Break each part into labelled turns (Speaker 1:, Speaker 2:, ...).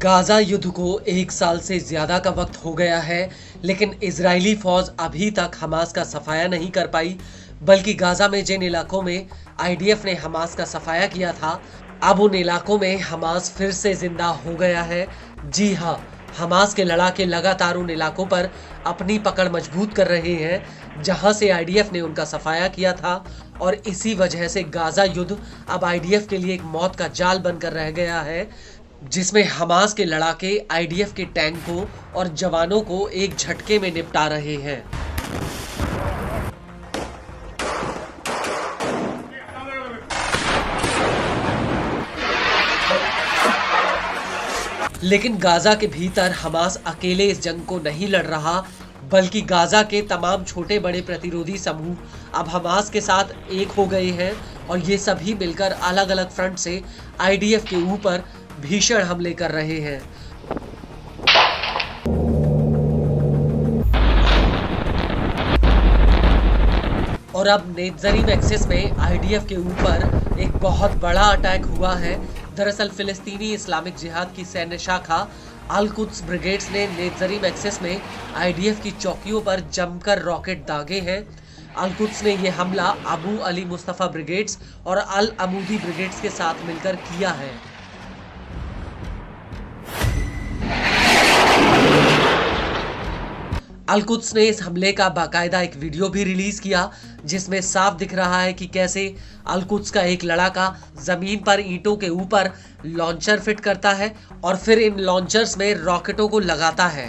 Speaker 1: Gaza युद्ध को 1 साल से ज़्यादा का वक्त हो गया है, लेकिन इजरायली फ़ौज अभी तक हमास का सफाया नहीं कर पाई। बल्कि गाज़ा में जिन इलाकों में आईडीएफ ने हमास का सफाया किया था, अब उन इलाकों में हमास फिर से जिंदा हो गया है। जी हाँ, हमास के लड़ाके लगातार उन इलाकों पर अपनी पकड़ मजबूत कर रहे हैं जहां से आईडीएफ ने उनका सफाया किया था, और इसी वजह से गाज़ा युद्ध अब आईडीएफ के लिए एक मौत का जाल बनकर रह गया है, जिसमें हमास के लड़ाके आईडीएफ के टैंकों और जवानों को एक झटके में निपटा रहे हैं। लेकिन गाज़ा के भीतर हमास अकेले इस जंग को नहीं लड़ रहा, बल्कि गाज़ा के तमाम छोटे बड़े प्रतिरोधी समूह अब हमास के साथ एक हो गए हैं, और ये सभी मिलकर अलग अलग फ्रंट से आईडीएफ के ऊपर भीषण हमले कर रहे हैं। और अब नेत्ज़रीम एक्सिस में आईडीएफ के ऊपर एक बहुत बड़ा अटैक हुआ है। दरअसल फिलिस्तीनी इस्लामिक जिहाद की सैन्य शाखा अल कुद्स ब्रिगेड्स ने नेत्ज़रीम एक्सिस में आईडीएफ की चौकियों पर जमकर रॉकेट दागे हैं। अल कुद्स ने यह हमला अबू अली मुस्तफ़ा ब्रिगेड्स और अल अमूदी ब्रिगेड्स के साथ मिलकर किया है। अल कुद्स ने इस हमले का बाकायदा एक वीडियो भी रिलीज किया, जिसमें साफ दिख रहा है कि कैसे अल कुद्स का एक लड़ाका जमीन पर ईंटों के ऊपर लॉन्चर फिट करता है और फिर इन लॉन्चर्स में रॉकेटों को लगाता है।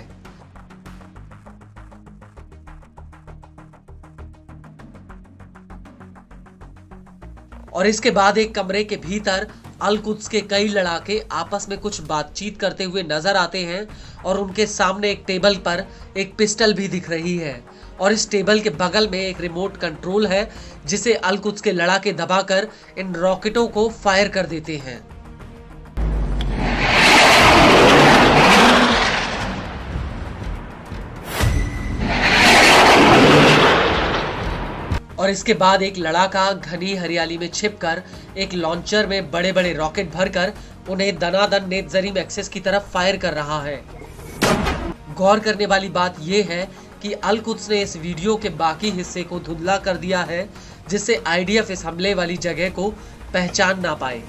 Speaker 1: और इसके बाद एक कमरे के भीतर अल कुद्स के कई लड़ाके आपस में कुछ बातचीत करते हुए नजर आते हैं, और उनके सामने एक टेबल पर एक पिस्टल भी दिख रही है, और इस टेबल के बगल में एक रिमोट कंट्रोल है जिसे अल कुद्स के लड़ाके दबाकर इन रॉकेटों को फायर कर देते हैं। और इसके बाद एक लड़ाका घनी हरियाली में छिपकर एक लॉन्चर में बड़े बड़े रॉकेट भरकर उन्हें दनादन नेत्ज़रीम एक्सिस की तरफ फायर कर रहा है। गौर करने वाली बात यह है कि अल कुद्स ने इस वीडियो के बाकी हिस्से को धुंधला कर दिया है, जिससे आईडीएफ इस हमले वाली जगह को पहचान ना पाए।